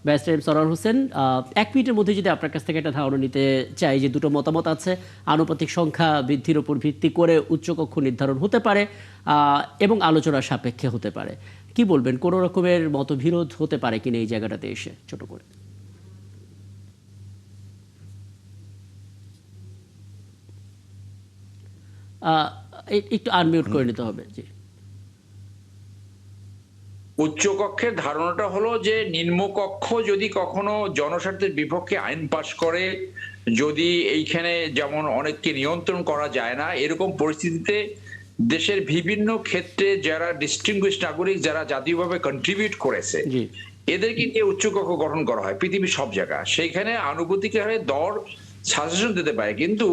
Barrister M Sarwar Hossain, 1 মিনিটের মধ্যে যদি আপনার কাছ থেকে একটা ধারণা নিতে চাই যে দুটো মতামত আছে, আনুপাতিক সংখ্যা বৃদ্ধির উপর ভিত্তি করে উচ্চকক্ষ নির্ধারণ হতে পারে এবং আলোচনার সাপেক্ষে হতে পারে, কি বলবেন? কোনো রকমের মতবিরোধ হতে পারে কিনা এই জায়গাটাতে এসে ছোট করে? একটু আনমিউট করে নিতে হবে। জি, উচ্চকক্ষের ধারণাটা হলো যে নিম্নকক্ষ যদি কখনো জনস্বার্থের বিপক্ষে আইন পাশ করে, যদি এইখানে যেমন অনেককে নিয়ন্ত্রণ করা যায় না, এরকম পরিস্থিতিতে দেশের বিভিন্ন ক্ষেত্রে যারা ডিস্টিংগুইশড নাগরিক, যারা জাতীয়ভাবে কন্ট্রিবিউট করেছে, জি, এদেরকে নিয়ে উচ্চকক্ষ গঠন করা হয় পৃথিবীর সব জায়গা। সেইখানে আনুপাতিক হারে দল সাজেশন দিতে পারে, কিন্তু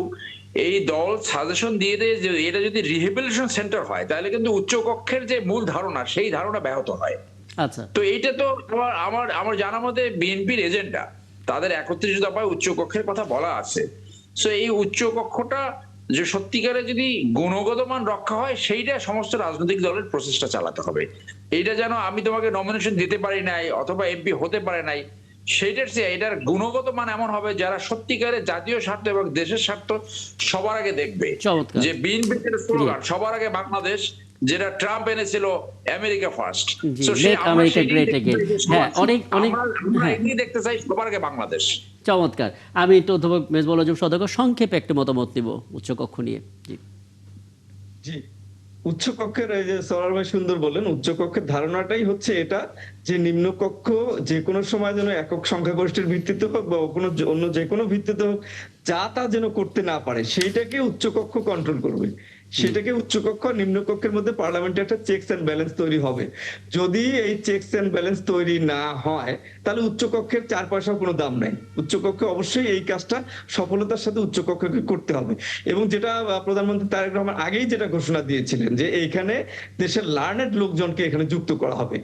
এই দল সাজেশন দিয়ে দেয় যে এটা যদি রিহেবিলিটেশন সেন্টার হয়, তাহলে কিন্তু উচ্চকক্ষের যে মূল ধারণা, সেই ধারণা ব্যাহত হয়। আচ্ছা, তো এইটা তো আমার আমার জানা মতে বিএনপির এজেন্ডা, তাদের 31 দফায় উচ্চকক্ষের কথা বলা আছে। সো এই উচ্চকক্ষটা যে সত্যিকারে যদি গুণগত মান রক্ষা হয়, সেইটা সমস্ত রাজনৈতিক দলের প্রচেষ্টা চালাতে হবে। এইটা যেন আমি তোমাকে নমিনেশন দিতে পারি নাই অথবা এমপি হতে পারে নাই, সেইটার চেয়ে এটার গুণগত মান এমন হবে যারা সত্যিকারে জাতীয় স্বার্থ এবং দেশের স্বার্থ সবার আগে দেখবে। চমৎকার। যে বিএনপির স্লোগান সবার আগে বাংলাদেশ, যেটা ট্রাম্প এনেছিল আমেরিকা ফার্স্ট, জি, তো মেক আমরা আমেরিকা সেটাই গ্রেট দেখতে এগেইন। চাই, হ্যাঁ, অনেক অনেক, আমরা হ্যাঁ, এগিয়ে দেখতে চাই সবার আগে বাংলাদেশ। চমৎকার। আমি তো অধ্যাপক মেজবাহুল আজম সওদাগর সংক্ষেপে একটা মতামত নিব উচ্চকক্ষ নিয়ে। জি, জি, উচ্চকক্ষের এই যে সরার ভাই সুন্দর বললেন, উচ্চকক্ষের ধারণাটাই হচ্ছে এটা যে নিম্নকক্ষ যে কোনো সময় যেন একক সংখ্যাগরিষ্ঠের ভিত্তিতে হোক বা কোনো অন্য যে কোনো ভিত্তিতে হোক, যা তা যেন করতে না পারে, সেইটাকে উচ্চকক্ষ কন্ট্রোল করবে। সেটাকে উচ্চকক্ষ আর নিম্নকক্ষের মধ্যে পার্লামেন্টে একটা চেকস এন্ড ব্যালেন্স তৈরি হবে। যদি এই চেকস এন্ড ব্যালেন্স তৈরি না হয়, তাহলে উচ্চকক্ষের 4 পয়সার কোনো দাম নাই। উচ্চকক্ষে অবশ্যই এই কাজটা সফলতার সাথে উচ্চকক্ষকে করতে হবে। এবং যেটা প্রধানমন্ত্রী তারেক রহমান আগেই যেটা ঘোষণা দিয়েছিলেন যে এইখানে দেশের লার্নেড লোকজনকে এখানে যুক্ত করা হবে।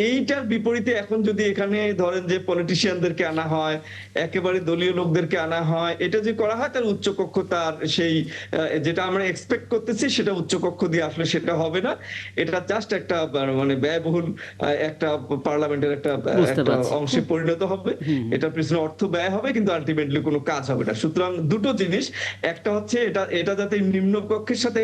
এইটার বিপরীতে এখন যদি এখানে ধরেন যে পলিটিশিয়ানদেরকে আনা হয়, একেবারে দলীয় লোকদেরকে আনা হয়, এটা যে করা হয়, তার উচ্চকক্ষ তার সেই যেটা আমরা এক্সপেক্ট করতেছি সেটা উচ্চকক্ষ দিয়ে আসলে সেটা হবে না। এটা জাস্ট একটা মানে ব্যয়বহুল একটা পার্লামেন্টের একটা বুঝতে একটা পারছি। অংশে পরিণত হবে। এটার পিছনে অর্থ ব্যয় হবে, কিন্তু আলটিমেটলি কোনো কাজ হবে না। সুতরাং দুটো জিনিস, একটা হচ্ছে এটা এটা যাতে নিম্নকক্ষের সাথে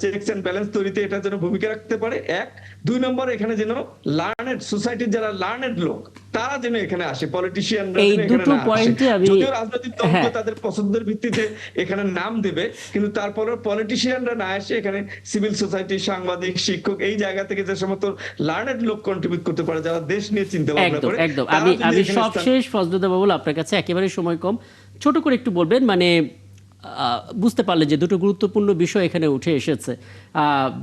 চেকস এন্ড ব্যালেন্স তৈরিতে এটা যেন ভূমিকা রাখতে পারে, এক। 2 নম্বর, এখানে যেন লার্নেড সোসাইটির যারা লার্নেড লোক, তারা যেন এখানে আসে, পলিটিশিয়ানরা এই যেন এখানে দুটো না আসে। পয়েন্টে আমি, যদিও রাজনৈতিক দলগুলো হ্যাঁ, তাদের পছন্দের ভিত্তিতে এখানে নাম দেবে, কিন্তু তারপরেও পলিটিশিয়ানরা না এসে এখানে সিভিল সোসাইটি, সাংবাদিক, শিক্ষক, এই জায়গা থেকে যে সমস্ত লার্নেড লোক কন্ট্রিবিউট করতে পারে, যারা দেশ নিয়ে চিন্তা ভাবনা একদম করে, একদম। তারা আমি যদি আমি এখানে স্থান। সবশেষ ফজলুদ্দিন বাবুল আপনার কাছে একেবারে সময় কম, ছোট করে একটু বলবেন, মানে বুঝতে পারলে যে দুটো গুরুত্বপূর্ণ বিষয় এখানে উঠে এসেছে।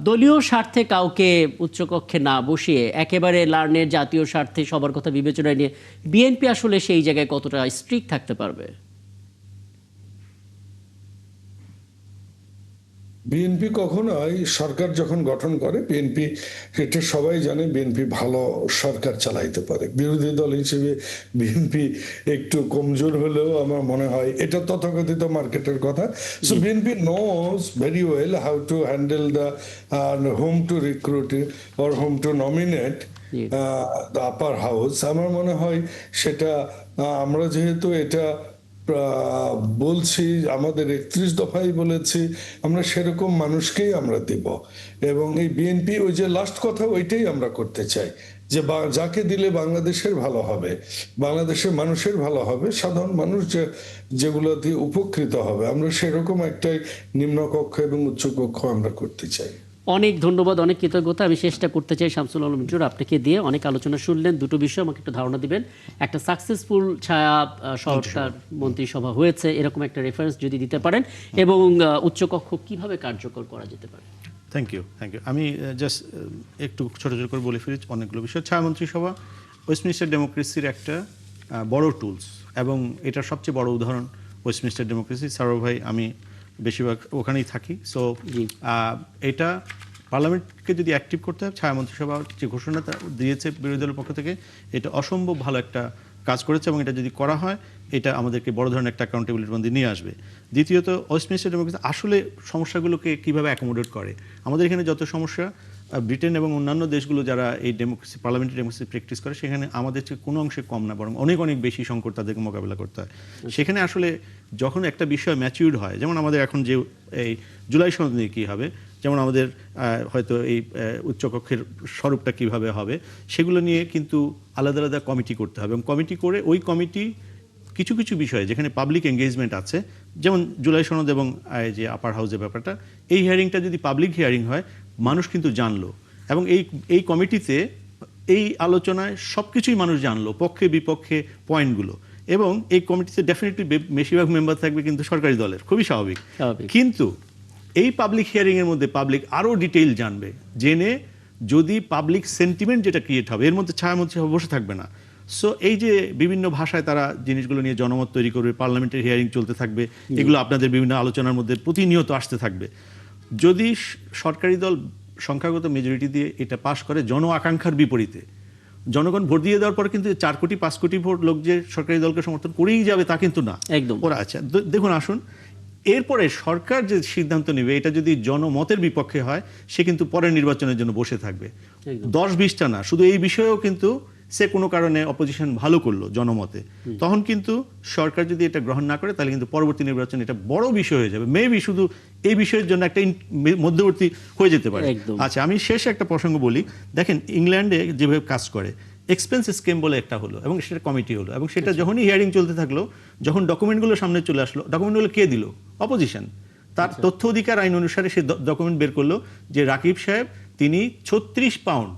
দলীয় স্বার্থে কাউকে উচ্চকক্ষে না বসিয়ে একেবারে লার্নের জাতীয় স্বার্থে সবার কথা বিবেচনায় নিয়ে বিএনপি আসলে সেই জায়গায় কতটা স্ট্রিক্ট থাকতে পারবে? বিএনপি কখনোই সরকার যখন গঠন করে, বিএনপি, এটা সবাই জানে, বিএনপি ভালো সরকার চালাইতে পারে। বিরোধী দল হিসেবে বিএনপি একটু কমজোর হলেও আমার মনে হয় এটা তথাকথিত মার্কেটের কথা। So BNP knows very well how to handle the whom to recruit or whom to nominate the upper house. আমার মনে হয় সেটা আমরা যেহেতু এটা বলছি, আমাদের 31 দফাই বলেছি, আমরা সেরকম মানুষকেই আমরা দিব। এবং এই বিএনপি ওই যে লাস্ট কথা, ওইটাই আমরা করতে চাই যে যাকে দিলে বাংলাদেশের ভালো হবে, বাংলাদেশের মানুষের ভালো হবে, সাধারণ মানুষ যেগুলো দিয়ে উপকৃত হবে, আমরা সেরকম একটাই নিম্নকক্ষ এবং উচ্চকক্ষ আমরা করতে চাই। অনেক ধন্যবাদ, অনেক কৃতজ্ঞতা। আমি চেষ্টা করতে চাই শামসুল আলম জুর, আপনাকে দিয়ে অনেক আলোচনা শুনলেন, দুটো বিষয় আমাকে একটু ধারণা দিবেন। একটা সাকসেসফুল ছায়া সরকার মন্ত্রিসভা হয়েছে, এরকম একটা রেফারেন্স যদি দিতে পারেন, এবং উচ্চকক্ষ কিভাবে কার্যকর করা যেতে পারে। Thank you. আমি জাস্ট একটু ছোট ছোট করে বলে ফেলি অনেকগুলো বিষয়। ছায়া মন্ত্রিসভা ওয়েস্টমিনিস্টার ডেমোক্রেসির একটা বড় টুলস, এবং এটার সবচেয়ে বড় উদাহরণ ওয়েস্টমিনিস্টার ডেমোক্রেসি। সারো ভাই, আমি বেশিরভাগ ওখানেই থাকি। সো এটা পার্লামেন্টকে যদি অ্যাক্টিভ করতে হয়, ছায়া মন্ত্রিসভা যে ঘোষণাটা দিয়েছে বিরোধী দলের পক্ষ থেকে, এটা অসম্ভব ভালো একটা কাজ করেছে, এবং এটা যদি করা হয়, এটা আমাদেরকে বড় ধরনের একটা অ্যাকাউন্টেবিলিটির মধ্যে নিয়ে আসবে। দ্বিতীয়ত, ওয়েস্টমিনিস্টার ডেমোক্রেসি আসলে সমস্যাগুলোকে কীভাবে অ্যাকোমোডেট করে। আমাদের এখানে যত সমস্যা ব্রিটেন এবং অন্যান্য দেশগুলো যারা এই ডেমোক্রেসি পার্লামেন্টারি ডেমোক্রেসি প্র্যাকটিস করে সেখানে আমাদের চেয়ে কোনো অংশে কম না, বরং অনেক অনেক বেশি সংকট তাদেরকে মোকাবেলা করতে হয়। সেখানে আসলে যখন একটা বিষয় ম্যাচিউরড হয়, যেমন আমাদের এখন যে এই জুলাই সনদ নিয়ে কী হবে, যেমন আমাদের হয়তো এই উচ্চকক্ষের স্বরূপটা কিভাবে হবে, সেগুলো নিয়ে কিন্তু আলাদা আলাদা কমিটি করতে হবে, এবং কমিটি করে ওই কমিটি কিছু কিছু বিষয়ে যেখানে পাবলিক এঙ্গেজমেন্ট আছে, যেমন জুলাই সনদ এবং যে আপার হাউসের ব্যাপারটা, এই হিয়ারিংটা যদি পাবলিক হিয়ারিং হয় মানুষ কিন্তু জানলো, এবং এই কমিটিতে এই আলোচনায় সব কিছুই মানুষ জানলো, পক্ষে বিপক্ষে পয়েন্টগুলো, এবং এই কমিটিতে ডেফিনেটলি বেশিরভাগ মেম্বার থাকবে কিন্তু সরকারি দলের, খুবই স্বাভাবিক। কিন্তু এই পাবলিক হিয়ারিং এর মধ্যে পাবলিক আরও ডিটেইল জানবে, জেনে যদি পাবলিক সেন্টিমেন্ট যেটা ক্রিয়েট হবে, এর মধ্যে ছায়ামন্ত্রী বসে থাকবে না। সো এই যে বিভিন্ন ভাষায় তারা জিনিসগুলো নিয়ে জনমত তৈরি করবে, পার্লামেন্টের হিয়ারিং চলতে থাকবে, এগুলো আপনাদের বিভিন্ন আলোচনার মধ্যে প্রতিনিয়ত আসতে থাকবে। যদি সরকারি দল সংখ্যাগত মেজরিটি দিয়ে এটা পাশ করে জন আকাঙ্ক্ষার বিপরীতে, জনগণ ভোট দিয়ে দেওয়ার পর কিন্তু 4 কোটি 5 কোটি ভোট লোক যে সরকারি দলকে সমর্থন করেই যাবে তা কিন্তু না, একদম ওরা। আচ্ছা দেখুন, আসুন এরপরে সরকার যে সিদ্ধান্ত নেবে এটা যদি জনমতের বিপক্ষে হয়, সে কিন্তু পরের নির্বাচনের জন্য বসে থাকবে। 10-20টা না, শুধু এই বিষয়েও কিন্তু সে কোনো কারণে অপোজিশন ভালো করলো জনমতে, তখন কিন্তু সরকার যদি এটা গ্রহণ না করে তাহলে কিন্তু পরবর্তী নির্বাচন এটা বড় বিষয় হয়ে যাবে, মেবি শুধু এই বিষয়ের জন্য একটা মধ্যবর্তী হয়ে যেতে পারে। আচ্ছা, আমি শেষ একটা প্রসঙ্গ বলি। দেখেন ইংল্যান্ডে যেভাবে কাজ করে, এক্সপেন্স স্কিম বলে একটা হলো, এবং সেটা কমিটি হলো, এবং সেটা যখনই হিয়ারিং চলতে থাকলো, যখন ডকুমেন্টগুলো সামনে চলে আসলো, ডকুমেন্টগুলো কে দিল? অপোজিশন। তার তথ্য অধিকার আইন অনুসারে সে ডকুমেন্ট বের করলো যে রাকিব সাহেব তিনি 36 পাউন্ড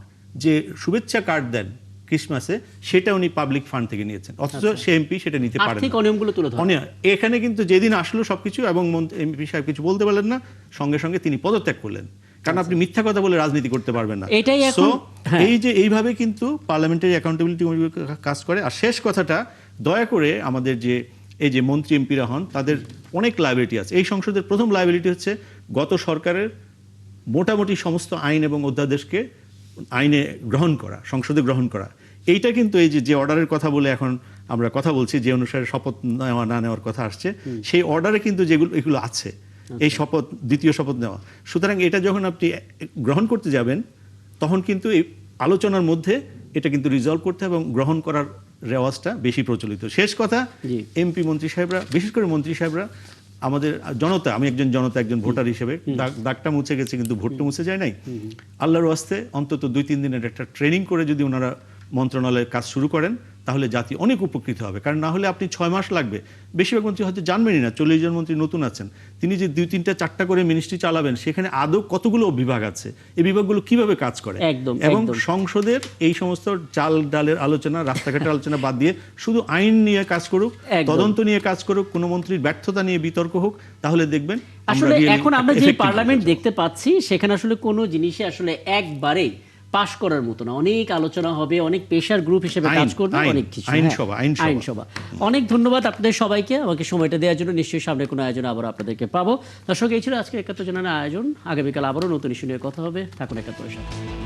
যে শুভেচ্ছা কার্ড দেন ক্রিসমাসে, সেটা উনি পাবলিক ফান্ড থেকে নিয়েছেন, অথচ সে এমপি সেটা নিতে পারেন আর্থিক অনিয়মগুলো তুলে ধরা। এখানে কিন্তু যেদিন আসলো সবকিছু, এবং এমপি সাহেব কিছু বলতে পারলেন না, সঙ্গে সঙ্গে তিনি পদত্যাগ করলেন, কারণ আপনি মিথ্যা কথা বলে রাজনীতি করতে পারবেন না। এটাই এখন এই যে এইভাবে কিন্তু পার্লামেন্টারি অ্যাকাউন্টেবিলিটি কাজ করে। আর শেষ কথাটা, দয়া করে আমাদের যে এই যে মন্ত্রী এমপিরা হন, তাদের অনেক লায়াবিলিটি আছে। এই সংসদের প্রথম লায়াবিলিটি হচ্ছে গত সরকারের মোটামুটি সমস্ত আইন এবং অধ্যাদেশকে আইনে গ্রহণ করা, সংসদে গ্রহণ করা। এইটা কিন্তু এই যে অর্ডারের কথা বলে এখন আমরা কথা বলছি, যে অনুসারে শপথ নেওয়া না নেওয়ার কথা আসছে, সেই অর্ডারে কিন্তু এগুলো আছে, এই শপথ, দ্বিতীয় শপথ নেওয়া। সুতরাং এটা যখন আপনি গ্রহণ করতে যাবেন, তখন কিন্তু এই আলোচনার মধ্যে এটা কিন্তু রিজলভ করতে এবং গ্রহণ করার রেওয়াজটা বেশি প্রচলিত। শেষ কথা, এমপি মন্ত্রী সাহেবরা, বিশেষ করে মন্ত্রী সাহেবরা, আমাদের জনতা, আমি একজন জনতা, একজন ভোটার হিসেবে, দাগটা মুছে গেছে কিন্তু ভোটটা মুছে যায় নাই। আল্লাহর ওয়াস্তে অন্তত 2-3 দিনের একটা ট্রেনিং করে যদি ওনারা মন্ত্রণালয়ের কাজ শুরু করেন, তাহলে জাতি অনেক উপকৃত হবে। কারণ না হলে আপনি 6 মাস লাগবে, বেশিরভাগ মন্ত্রী হয়তো জানবেনই না, 40 জন মন্ত্রী নতুন আছেন, তিনি যে 2-3-4টা করে মিনিস্ট্রি চালাবেন, সেখানে আদৌ কতগুলো বিভাগ আছে, এই বিভাগগুলো কিভাবে কাজ করে, এবং সংসদের এই সমস্ত চাল ডালের আলোচনা, রাস্তাঘাটের আলোচনা বাদ দিয়ে শুধু আইন নিয়ে কাজ করুক, তদন্ত নিয়ে কাজ করুক, কোনো মন্ত্রীর ব্যর্থতা নিয়ে বিতর্ক হোক, তাহলে দেখবেন আসলে এখন আমরা যে পার্লামেন্ট দেখতে পাচ্ছি, সেখানে আসলে কোনো জিনিসে আসলে একবারে পাশ করার মতো না, অনেক আলোচনা হবে, অনেক পেশার গ্রুপ হিসেবে কাজ করবে, অনেক কিছু, আইনসভা। অনেক ধন্যবাদ আপনাদের সবাইকে আমাকে সময়টা দেওয়ার জন্য। নিশ্চয়ই সামনে কোনো আয়োজন আবার আপনাদেরকে পাবো। দর্শক, এই ছিল আজকে 71 জনের আয়োজন। আগামীকাল আবারও নতুন ইস্যু নিয়ে কথা হবে। থাকুন 71 সাথে।